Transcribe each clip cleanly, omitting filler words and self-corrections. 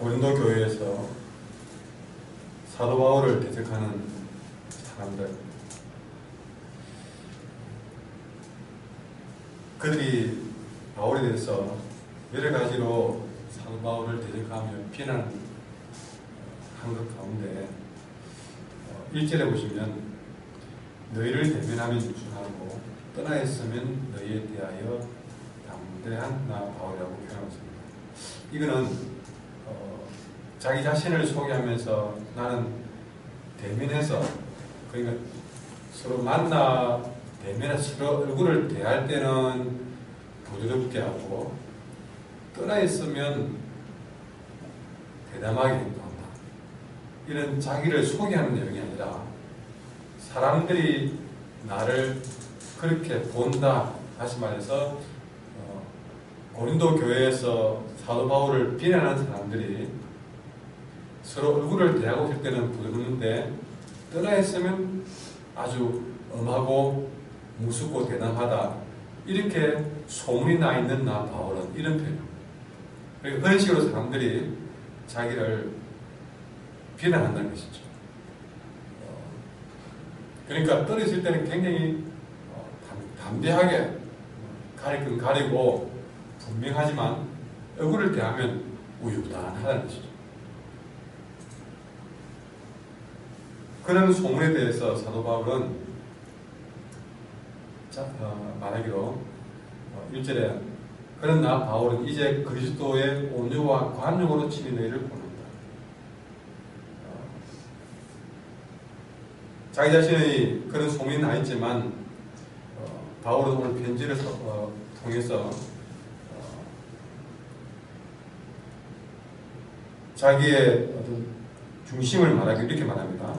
고린도 교회에서 사도 바울을 대적하는 사람들, 그들이 바울에 대해서 여러 가지로 사도 바울을 대적하며 비난한 것 가운데 1절에 보시면 너희를 대면하면 유순하고 떠나 있으면 너희에 대하여 담대한 나 바울이라고 표현하고 있습니다. 이거는 자기 자신을 소개하면서 나는 대면해서, 그러니까 서로 만나 대면해서 서로 얼굴을 대할 때는 부드럽게 하고 떠나 있으면 대담하게 행동한다. 이런 자기를 소개하는 내용이 아니라 사람들이 나를 그렇게 본다. 다시 말해서 고린도 교회에서 사도 바울을 비난하는 사람들이 서로 얼굴을 대하고 있을 때는 부드럽는데 떠나 있으면 아주 엄하고 무섭고 대담하다. 이렇게 소문이 나 있는 나 바울은 이런 표현. 그런 식으로 사람들이 자기를 비난한다는 것이죠. 그러니까 떠나 있을 때는 굉장히 담대하게 가릴 건 가리고 분명하지만 얼굴을 대하면 우유부단하다는 것이죠. 그런 소문에 대해서 사도 바울은 말하기로 1절에 그런 나 바울은 이제 그리스도의 온유와 관용으로 친히 너희를 보낸다. 자기 자신의 그런 소문이 나 있지만 바울은 오늘 편지를 통해서 자기의 어떤 중심을 말하기 이렇게 말합니다.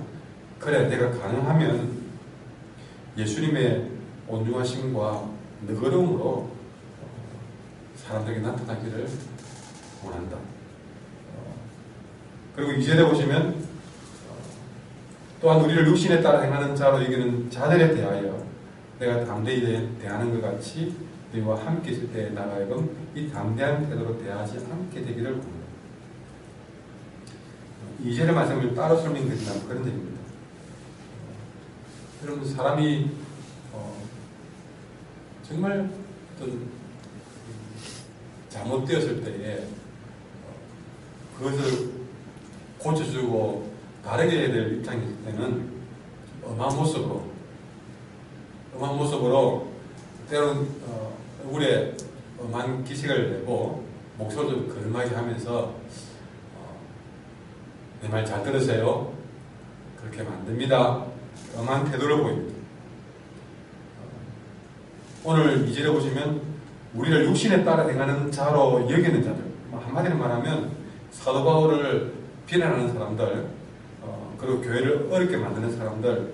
그래, 내가 가능하면 예수님의 온유하심과 너그러움으로 사람들에게 나타나기를 원한다. 그리고 2절에 보시면 또한 우리를 육신에 따라 행하는 자로 여기는 자들에 대하여 내가 담대히 대하는 것 같이 너희와 함께 있을 때에 나가여금 이 담대한 태도로 대하지 않게 되기를 원한다. 2절의 말씀을 따로 설명드린다면 그런 얘기입니다. 여러분, 사람이 정말 어떤 잘못되었을 때에 그것을 고쳐주고 다르게 해야 될 입장일 때는 엄한 모습으로 때로는 얼굴에 엄한 기색을 내고 목소리도 거름하게 하면서 내 말 잘 들으세요. 그렇게 하면 안 됩니다. 엄한 태도를 보입니다. 오늘 2절에 보시면 우리를 육신에 따라 행하는 자로 여기는 자들, 한마디로 말하면 사도 바울을 비난하는 사람들, 그리고 교회를 어렵게 만드는 사람들,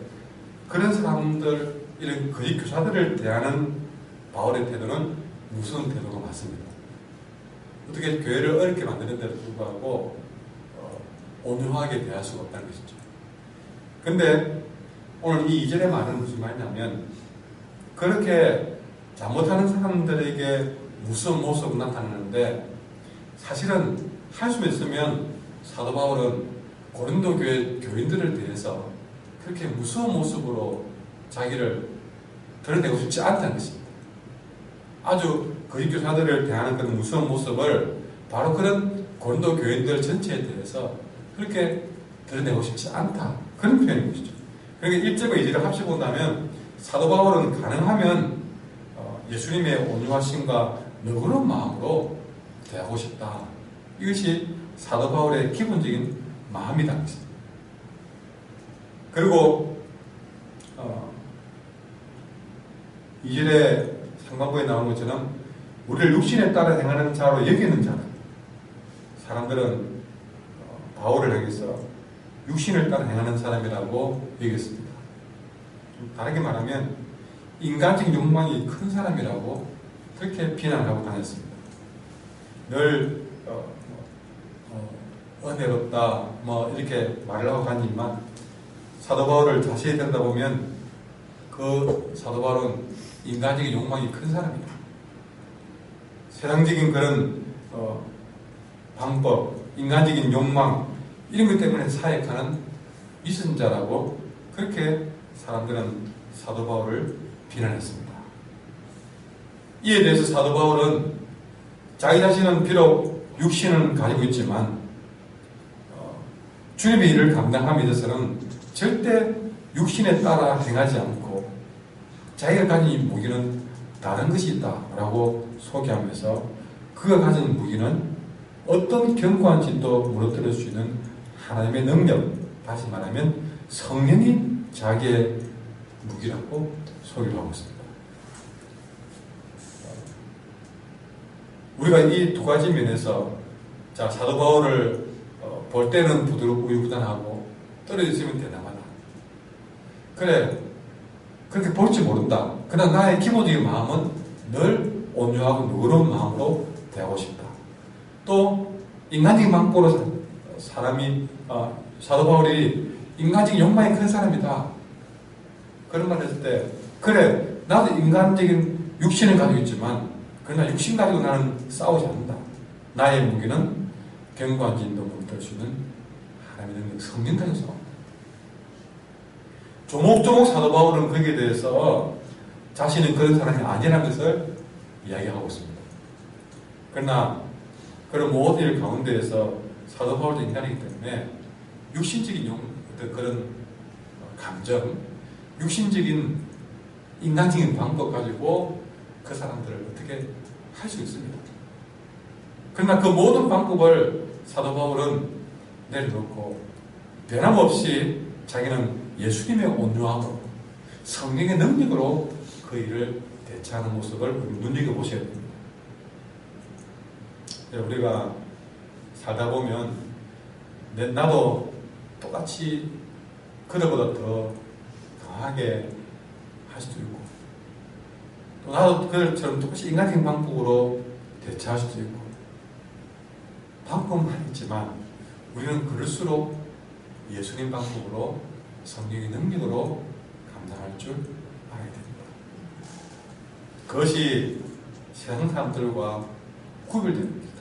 그런 사람들, 이런 거짓 교사들을 대하는 바울의 태도는 무서운 태도가 맞습니다. 어떻게 교회를 어렵게 만드는 데도 불구하고 온유하게 대할 수가 없다는 것이죠. 근데 오늘 이 2절의 말은 무슨 말이냐면 그렇게 잘못하는 사람들에게 무서운 모습으로 나타나는데 사실은 할 수 있으면 사도 바울은 고린도 교회 교인들을 대해서 그렇게 무서운 모습으로 자기를 드러내고 싶지 않다는 것입니다. 아주 거짓 교사들을 대하는 그런 무서운 모습을 바로 그런 고린도 교인들 전체에 대해서 그렇게 드러내고 싶지 않다. 그런 표현인 것이죠. 그러니까 1절과 2절을 합쳐본다면 사도 바울은 가능하면 예수님의 온유하심과 너그러운 마음으로 대하고 싶다. 이것이 사도 바울의 기본적인 마음이라는 것입니다. 그리고 2절에 상반부에 나오는 것처럼 우리를 육신에 따라 행하는 자로 여기는 자들, 사람들은 바울을 향해서 육신을 따라 행하는 사람이라고 여겼습니다. 다르게 말하면 인간적인 욕망이 큰 사람이라고 그렇게 비난하고 다녔습니다. 늘 은혜롭다 이렇게 말을 하고 다니지만 사도 바울을 자세히 들여다보면 그 사도 바울은 인간적인 욕망이 큰 사람이다. 세상적인 그런 방법, 인간적인 욕망 이런 것 때문에 사역하는 위선자라고 그렇게 사람들은 사도 바울을 비난했습니다. 이에 대해서 사도 바울은 자기 자신은 비록 육신은 가지고 있지만 주님의 일을 감당함에 있어서는 절대 육신에 따라 행하지 않고 자기가 가진 이 무기는 다른 것이 있다라고 소개하면서 그가 가진 무기는 어떤 견고한 진도 무너뜨릴 수 있는 하나님의 능력, 다시 말하면 성령이 자기의 무기라고 소개를 하고 있습니다. 우리가 이 두 가지 면에서 사도 바울을 볼 때는 부드럽고 우유부단하고 떨어져 있으면 대담하다. 그래, 그렇게 볼지 모른다. 그러나 나의 기본적인 마음은 늘 온유하고 누그러운 마음으로 대하고 싶다. 또 인간적인 방법으로 사람이 사도 바울이 인간적인 욕망이 큰 사람이다. 그런 말 했을 때 그래, 나도 인간적인 육신을 가지고 있지만 그러나 육신 가지고 나는 싸우지 않는다. 나의 무기는 견고한 진도 무너뜨릴 수 있는 하나님의 능력, 성령 가지고 싸운다. 조목조목 사도 바울은 거기에 대해서 자신은 그런 사람이 아니라는 것을 이야기하고 있습니다. 그러나 그런 모든 일 가운데에서 사도 바울도 인간이기 때문에 육신적인 어떤 그런 감정, 육신적인 인간적인 방법 가지고 그 사람들을 어떻게 할 수 있습니다. 그러나 그 모든 방법을 사도 바울은 내려놓고 변함없이 자기는 예수님의 온유함으로 성령의 능력으로 그 일을 대처하는 모습을 눈여겨보셔야 됩니다. 우리가 살다 보면 나도 똑같이 그들보다 더 강하게 할 수도 있고 또 나도 그들처럼 똑같이 인간적인 방법으로 대처할 수도 있고 방법은 있지만 우리는 그럴수록 예수님 방법으로 성령의 능력으로 감당할 줄 알아야 됩니다. 그것이 세상 사람들과 구별되는 것이다.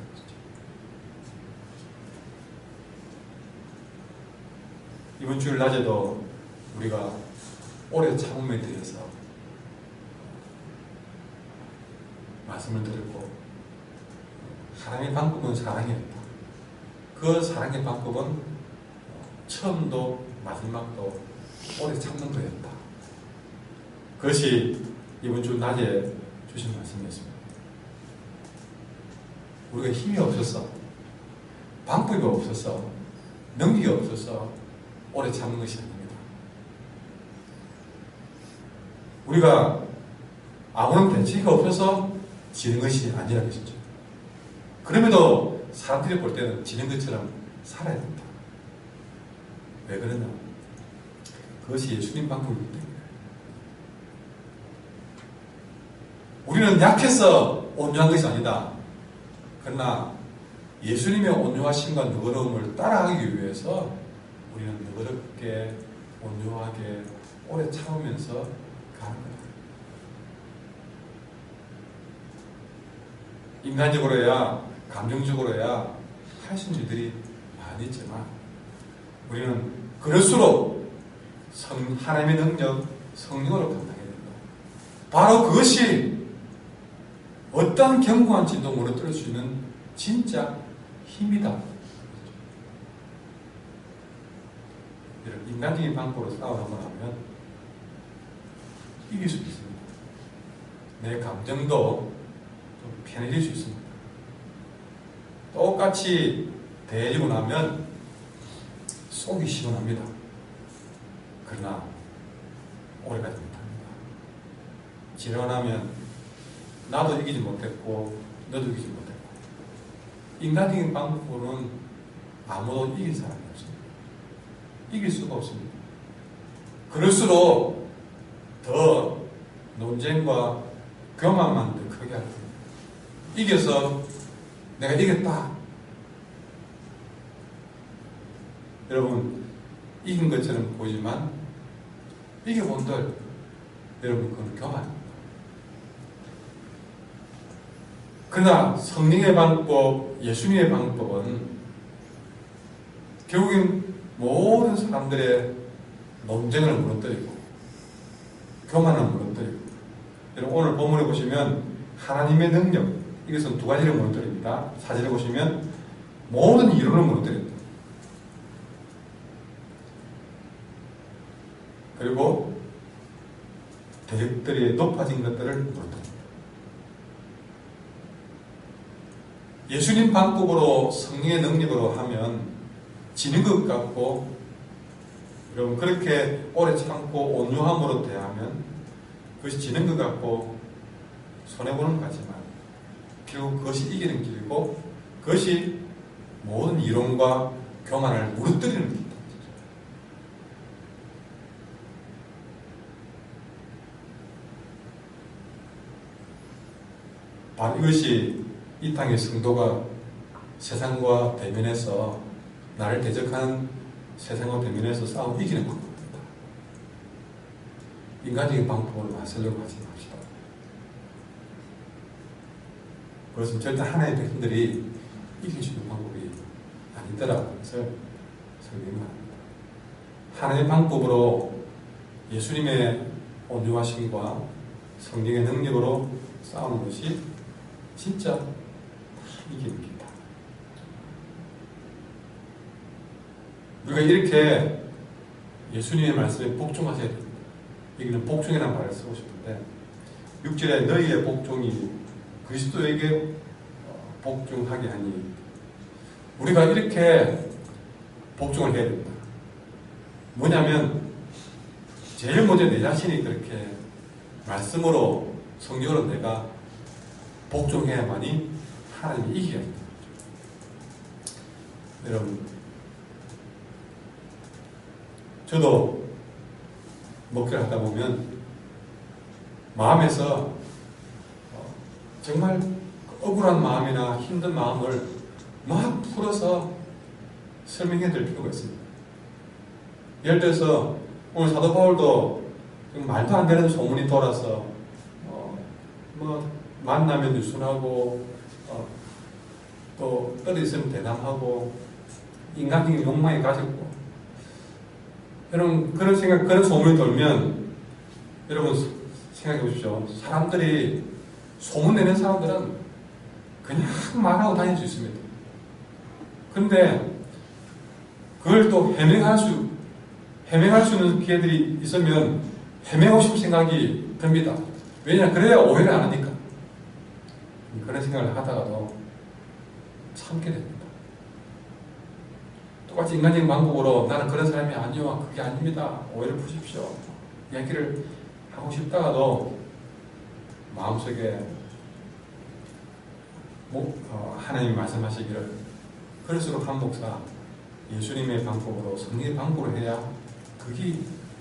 이번 주일 낮에도 우리가 오래 참음에 대해서 말씀을 드렸고 하나님의 방법은 사랑이었다. 그 사랑의 방법은 처음도 마지막도 오래 참는 거였다. 그것이 이번 주 낮에 주신 말씀이었습니다. 우리가 힘이 없어서 방법이 없어서 능력이 없어서 오래 참는 것이 아닙니다. 우리가 아무런 대책이 없어서 지는 것이 아니라는 것이죠. 그럼에도 사람들이 볼 때는 지는 것처럼 살아야 된다. 왜 그러냐? 그것이 예수님 방법이기 때문에. 우리는 약해서 온유한 것이 아니다. 그러나 예수님의 온유하심과 너그러움을 따라가기 위해서 우리는 너그럽게 온유하게 오래 참으면서 가는 거다. 인간적으로야 감정적으로야 할 수 있는 일들이 많이 있지만 우리는 그럴수록 하나님의 능력, 성령으로 감당해야 된다. 바로 그것이 어떤 견고한 진도 무너뜨릴 수 있는 진짜 힘이다. 이런 인간적인 방법으로 싸우고 나면 이길 수 있습니다. 내 감정도 좀 편해질 수 있습니다. 똑같이 대해지고 나면 속이 시원합니다. 그러나 오래가지 못합니다. 지나고 나면 나도 이기지 못했고 너도 이기지 못했고 인간적인 방법으로는 아무도 이길 사람이 없습니다. 이길 수가 없습니다. 그럴수록 더 논쟁과 교만만 더 크게 할 겁니다. 이겨서 내가 이겼다. 여러분 이긴 것처럼 보이지만 이겨본들 여러분 그건 교만입니다. 그러나 성령의 방법, 예수님의 방법은 결국엔 모든 사람들의 논쟁을 무너뜨리고 교만을 무너뜨리고, 여러분 오늘 본문에 보시면 하나님의 능력, 이것은 두 가지를 무너뜨립니다. 4절에 보시면 모든 이론을 무너뜨립니다. 그리고 대적들이 높아진 것들을 무너뜨립니다. 예수님 방법으로 성령의 능력으로 하면 지는 것 같고, 여러분 그렇게 오래 참고 온유함으로 대하면 그것이 지는 것 같고 손해보는 것 같지만 결국 그것이 이기는 길이고, 그것이 모든 이론과 교만을 무너뜨리는 길이다. 바로 이것이 이 땅의 성도가 세상과 대면해서, 나를 대적하는 세상과 대면해서 싸움 이기는 방법입니다. 인간적인 방법으로 맞서려고 하지 맙시다. 그것은 절대 하나님의 백성들이 이길 수 있는 방법이 아니더라고요. 그래서 설명합니다. 하나님의 방법으로 예수님의 온유하심과 성령의 능력으로 싸우는 것이 진짜 이기는 길이다. 우리가 이렇게 예수님의 말씀에 복종하셔야 됩니다. 여기는 복종이라는 말을 쓰고 싶은데, 6절에 너희의 복종이 그리스도에게 복종하게 하니, 우리가 이렇게 복종을 해야 됩니다. 뭐냐면 제일 먼저 내 자신이 그렇게 말씀으로 성령으로 내가 복종해야만이 하나님이 이기게 합니다. 여러분, 저도 목회를 하다 보면 마음에서 정말 억울한 마음이나 힘든 마음을 막 풀어서 설명해 드릴 필요가 있습니다. 예를 들어서 오늘 사도 바울도 말도 안 되는 소문이 돌아서 만나면 유순하고 또 떨어져 있으면 대담하고 인간적인 욕망이 가졌고, 여러분 그런 생각, 그런 소문이 돌면 여러분 생각해 보십시오. 사람들이 소문내는 사람들은 그냥 말하고 다닐 수 있습니다. 그런데 그걸 또 해명할 수 있는 기회들이 있으면 해명하고 싶은 생각이 듭니다. 왜냐? 그래야 오해를 안 하니까. 그런 생각을 하다가도 참게 됩니다. 똑같이 인간적인 방법으로 나는 그런 사람이 아니요, 그게 아닙니다, 오해를 푸십시오, 이야기를 하고 싶다가도 마음속에 하나님이 말씀하시기를, 그럴수록 한 목사 예수님의 방법으로, 성령의 방법으로 해야 그게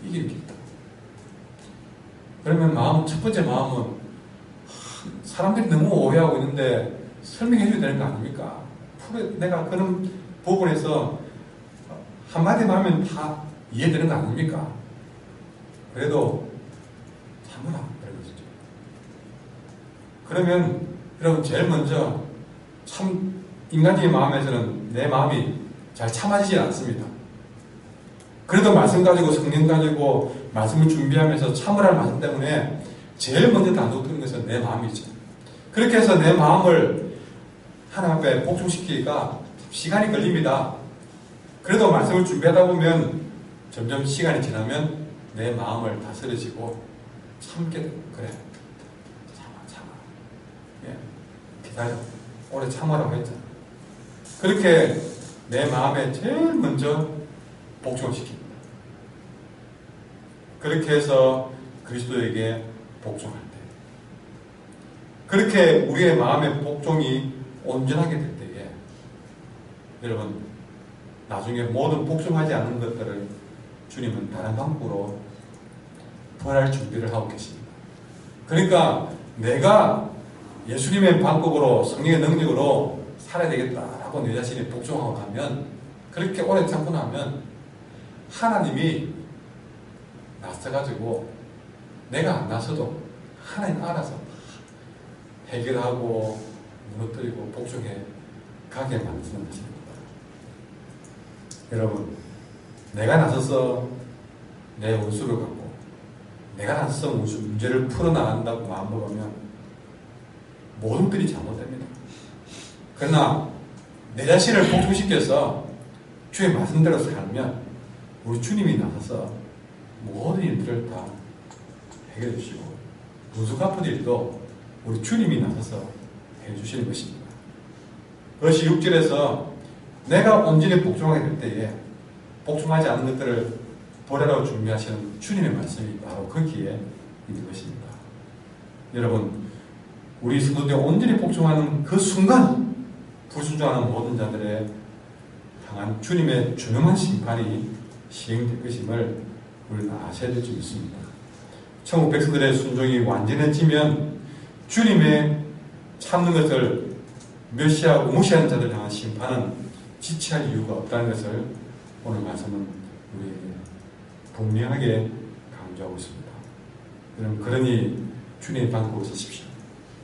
이기는 길이다. 그러면 첫 번째 마음은 사람들이 너무 오해하고 있는데 설명해 줘야 되는 거 아닙니까? 내가 그런 부분에서 한마디만 하면 다 이해되는 거 아닙니까? 그래도 참으라, 그런 것이죠. 그러면 여러분 제일 먼저 참 인간적인 마음에서는 내 마음이 잘 참아지지 않습니다. 그래도 말씀 가지고, 성령 가지고 말씀을 준비하면서 참으라는 말씀 때문에 제일 먼저 단속되는 것은 내 마음이죠. 그렇게 해서 내 마음을 하나님 앞에 복종시키기가 시간이 걸립니다. 그래도 말씀을 준비하다 보면 점점 시간이 지나면 내 마음을 다스려지고 참게 되고, 그래, 참아. 예, 기다려. 오래 참으라고 했잖아. 그렇게 내 마음에 제일 먼저 복종을 시킵니다. 그렇게 해서 그리스도에게 복종할 때, 그렇게 우리의 마음의 복종이 온전하게 될 때에 여러분, 나중에 모든 복종하지 않는 것들을 주님은 다른 방법으로 부활할 준비를 하고 계십니다. 그러니까 내가 예수님의 방법으로, 성령의 능력으로 살아야 되겠다라고 내 자신이 복종하고 나면, 그렇게 오래 참고 나면 하나님이 나서가지고, 내가 안 나서도 하나님 알아서 해결하고 무너뜨리고 복종해 가게 만드는 것입니다. 여러분, 내가 나서서 내 원수를 갖고 내가 나서서 문제를 풀어나간다고 마음먹으면 모든 일이 잘못됩니다. 그러나 내 자신을 복종시켜서 주의 말씀대로 살면 우리 주님이 나서서 모든 일들을 다 해결해 주시고 문수 갚은 일도 우리 주님이 나서서 해주시는 것입니다. 그것이 6절에서 내가 온전히 복종하게 될 때에 복종하지 않는 것들을 버리라고 준비하시는 주님의 말씀이 바로 거기에 있는 것입니다. 여러분, 우리 성도들이 온전히 복종하는 그 순간 불순종하는 모든 자들의 향한 주님의 중요한 심판이 시행될 것임을 우리는 아셔야 될 줄 믿습니다. 천국 백성들의 순종이 완전해지면 주님의 참는 것을 멸시하고 무시하는 자들 향한 심판은 지체할 이유가 없다는 것을 오늘 말씀은 우리에게 분명하게 강조하고 있습니다. 여러분, 그러니 주님의 방법으로 서십시오.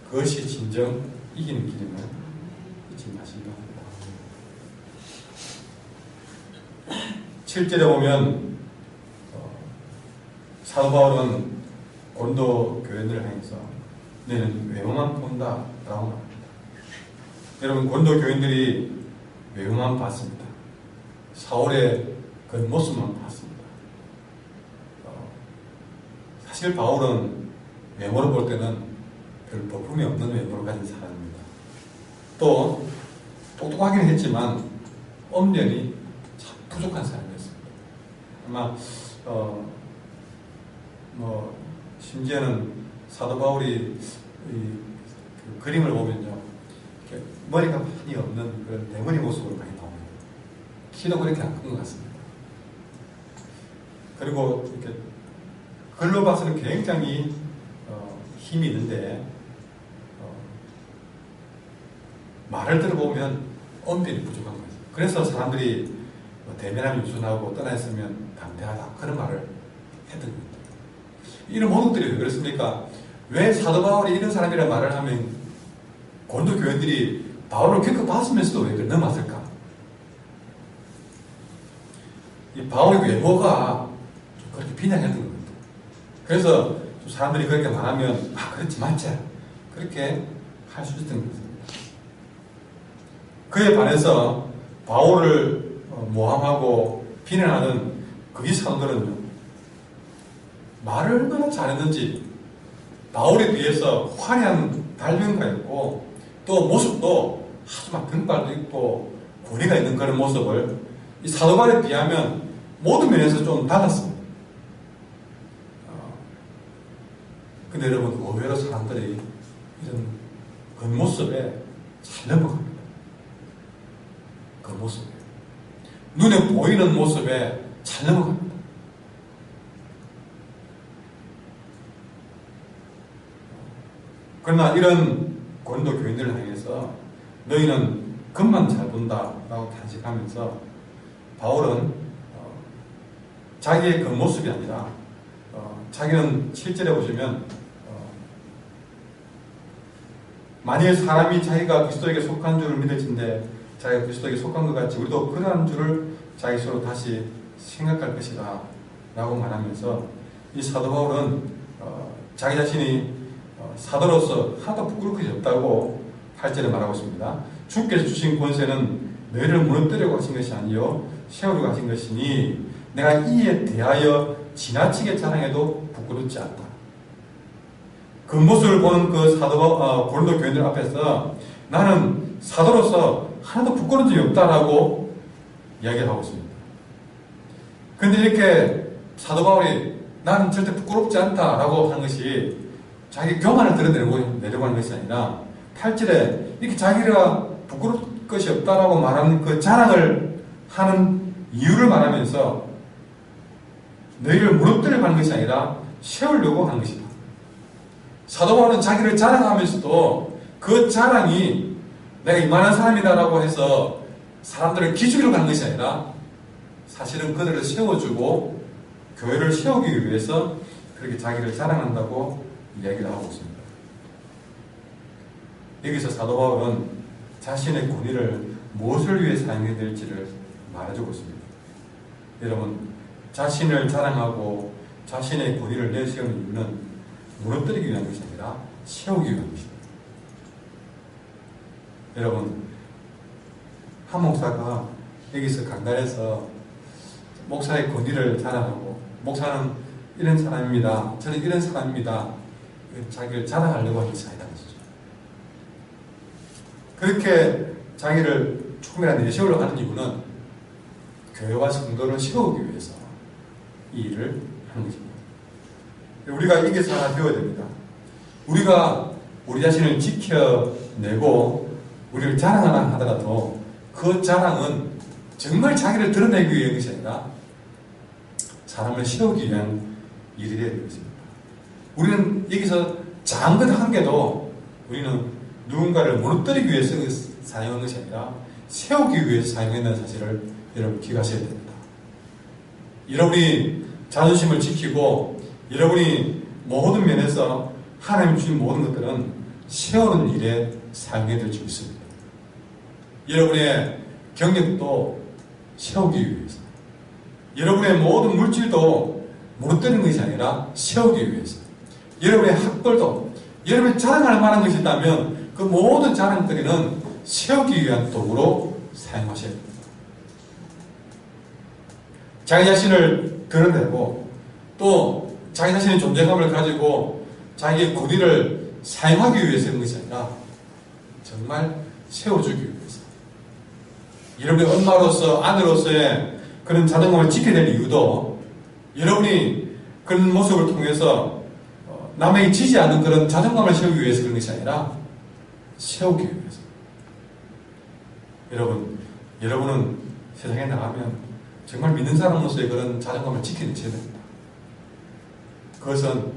그것이 진정 이기는 길임을 잊지 마시기 바랍니다. 7절에 보면 사도 바울은 고린도 교회들을 향해서 너희는 외모만 본다 라고 말합니다. 여러분, 고린도 교인들이 외모만 봤습니다. 사울의 겉모습만 봤습니다. 사실 바울은 외모로 볼 때는 별 볼품이 없는 외모를 가진 사람입니다. 또 똑똑하긴 했지만 엄연히 참 부족한 사람이었습니다. 아마 심지어는 사도 바울이 그 그림을 보면요, 이렇게 머리가 많이 없는 그런 대머리 모습으로 많이 나옵니다. 키도 그렇게 안 큰 것 같습니다. 그리고 이렇게 글로 봐서는 굉장히 힘이 있는데 말을 들어보면 언변이 부족한 거죠. 그래서 사람들이 대면함이 우선하고 떠나 있으면 담대하다 그런 말을 했던 겁니다. 이런 모든 것들이 왜 그렇습니까? 왜 사도 바울이 이런 사람이라는 말을 하면 고린도 교인들이 바울을 겪어봤으면서도 왜 넘어왔을까? 이 바울의 외모가 그렇게 비난했던 겁니다. 그래서 사람들이 그렇게 말하면 그렇지 맞자 그렇게 할 수 있던 것입니다. 그에 반해서 바울을 모함하고 비난하는 그 사람들은요, 말을 얼마나 잘했는지 바울에 비해서 화려한 달변가였고 또 모습도 아주 막 등발도 있고 고리가 있는 그런 모습을 이 사도 바울에 비하면 모든 면에서 좀 달랐습니다. 근데 여러분, 의외로 사람들이 이런 겉모습에 잘 넘어갑니다. 겉모습에 눈에 보이는 모습에 잘 넘어갑니다. 그러나 이런 고린도 교인들을 향해서 너희는 겉만 잘 본다라고 탄식하면서 바울은 자기의 겉모습이 아니라 자기는 7절에 보시면 만일 사람이 자기가 그리스도에게 속한 줄을 믿을진데 자기가 그리스도에게 속한 것 같이 우리도 그러한 줄을 자기 스스로 다시 생각할 것이다 라고 말하면서 이 사도 바울은 자기 자신이 사도로서 하나도 부끄러울 것이 없다고 8절에 말하고 있습니다. 주께서 주신 권세는 너희를 무너뜨리려고 하신 것이 아니요 세우려고 하신 것이니 내가 이에 대하여 지나치게 자랑해도 부끄럽지 않다. 그 모습을 보는 그 고린도 교인들 앞에서 나는 사도로서 하나도 부끄러운 적이 없다라고 이야기를 하고 있습니다. 그런데 이렇게 사도 바울이 나는 절대 부끄럽지 않다라고 하는 것이 자기 교만을 드러내려고 하는 것이 아니라 8절에 이렇게 자기가 부끄러울 것이 없다라고 말하는 그 자랑을 하는 이유를 말하면서 너희를 무너뜨리려고 하는 것이 아니라 세우려고 하는 것이다. 사도 바울은 자기를 자랑하면서도 그 자랑이 내가 이만한 사람이다라고 해서 사람들을 기죽이려고 하는 것이 아니라 사실은 그들을 세워주고 교회를 세우기 위해서 그렇게 자기를 자랑한다고 이야기를 하고 있습니다. 여기서 사도 바울은 자신의 권위를 무엇을 위해 사용해야 될지를 말해주고 있습니다. 여러분, 자신을 자랑하고 자신의 권위를 내세우는 이유는 무너뜨리기 위한 것이 아니라 세우기 위한 것입니다. 여러분, 한 목사가 여기서 강단에서 목사의 권위를 자랑하고, 목사는 이런 사람입니다, 저는 이런 사람입니다, 자기를 자랑하려고 하는 것이 아니라는 것이죠. 그렇게 자기를 조금이라도 내세우려고 하는 이유는 교회와 성도를 세우기 위해서 이 일을 하는 것입니다. 우리가 이게서 하나 배워야 됩니다. 우리가 우리 자신을 지켜내고 우리를 자랑하라 하더라도 그 자랑은 정말 자기를 드러내기 위한 것이 아니라 사람을 세우기 위한 일이 되어야 되겠습니다. 우리는 여기서 작은 것 한 개도 우리는 누군가를 무너뜨리기 위해서 사용한 것이 아니라 세우기 위해서 사용했다는 사실을 여러분 기억하셔야 됩니다. 여러분이 자존심을 지키고 여러분이 모든 면에서 하나님 주신 모든 것들은 세우는 일에 사용해 될 수 있습니다. 여러분의 경력도 세우기 위해서, 여러분의 모든 물질도 무너뜨리는 것이 아니라 세우기 위해서, 여러분의 학벌도 여러분이 자랑할 만한 것이 있다면 그 모든 자랑거리는 세우기 위한 도구로 사용하셔야 됩니다. 자기 자신을 드러내고 또 자기 자신의 존재감을 가지고 자기의 권위를 사용하기 위해서 하는 것이 아니라 정말 세워주기 위해서, 여러분의 엄마로서 아내로서의 그런 자존감을 지켜야 될 이유도 여러분이 그런 모습을 통해서 남에게 지지 않는 그런 자존감을 세우기 위해서 그런 것이 아니라 세우기 위해서. 여러분은 세상에 나가면 정말 믿는 사람으로서의 그런 자존감을 지켜내셔야 됩니다. 그것은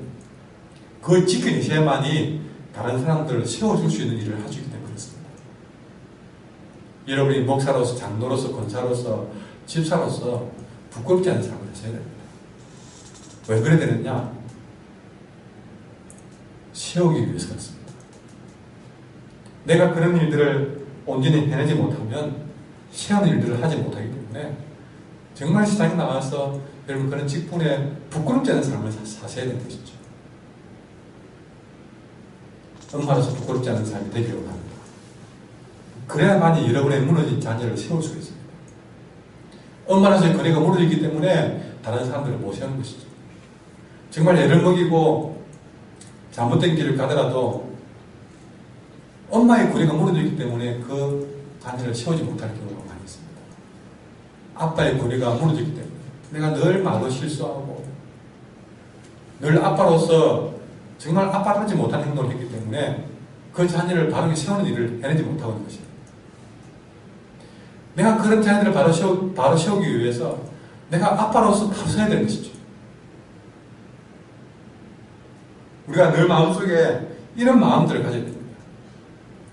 그걸 지켜내셔야만이 다른 사람들을 세워줄 수 있는 일을 해주기 때문에 그렇습니다. 여러분이 목사로서, 장로로서, 권사로서, 집사로서 부끄럽지 않은 삶을 하셔야 됩니다. 왜 그래야 되느냐? 세우기 위해서 그렇습니다. 내가 그런 일들을 온전히 해내지 못하면 세우는 일들을 하지 못하기 때문에 정말 세상에 나와서 여러분 그런 직분에 부끄럽지 않은 삶을 사셔야 되는 것이죠. 엄마로서 부끄럽지 않은 삶이 되기를 원합니다. 그래야만이 여러분의 무너진 자녀를 세울 수 있습니다. 엄마로서의 거리가 무너지기 때문에 다른 사람들을 못 세우는 것이죠. 정말 애를 먹이고 잘못된 길을 가더라도 엄마의 거리가 무너지기 때문에 그 자녀를 세우지 못할 경우가 많이 있습니다. 아빠의 거리가 무너지기 때문에 내가 늘 말로 실수하고 늘 아빠로서 정말 아빠답지 못한 행동을 했기 때문에 그 자녀를 바르게 세우는 일을 해내지 못하고 있는 것입니다. 내가 그런 자녀들을 바로 세우기 위해서 내가 아빠로서 바로 서야 되는 것이죠. 우리가 늘 마음속에 이런 마음들을 가져야 됩니다.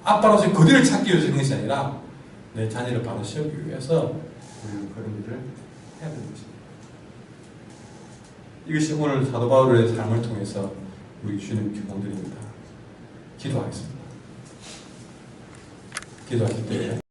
아빠로서 그들을 찾기 위해서 하는 것이 아니라 내 자녀를 바로 세우기 위해서 우리는 그런 일을 해야 되는 것입니다. 이것이 오늘 사도 바울의 삶을 통해서 우리 주님 교훈들입니다. 기도하겠습니다. 기도하실 때